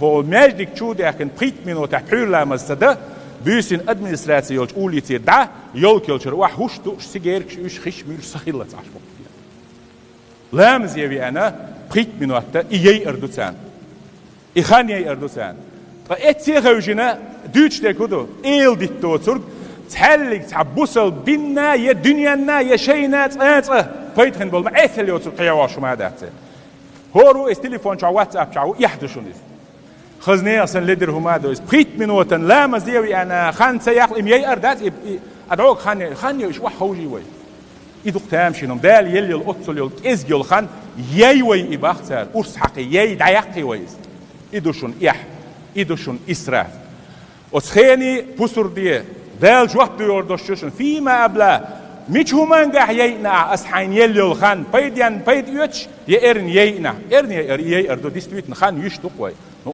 هو ماجدك شود أكن بريت منو تحول لما صدا بيسين أدمنستراتية يلش أوليتي دا يلك يلشر وحوش توش سجيرك شوش خش مير سخيلة عشبه لام زيوي أنا بريت منو أتا إيه أردوسان إخاني أردوسان فإتسي خوجنا دوتش تكودو إيل ديتو تورك تحلق تعبوسل بينا يا دنيانا يا شينا فايتخن بول ما إثل يوتر قياواشو ما داته هورو إس تليفون شو واتساب شو يحدثونيز خزني أصلا لدر هما دوس بريت منوتن لا مزيوي أنا خان سياق إمياء أردات أدعوك خان يش وح خوجي وي إدوك تامشينهم دال يلي الأطل يل إزجل خان يوي إباختار أرس حقي يي دعيقي ويز إدوشون إسراف وتخيني بوسر دي دال جواب يوردوشون فيما أبلا مش همان قاح يينا أصحين يلي الخان بيد يوتش يأرن يينا أردو ديستويتن خان يشتوق وي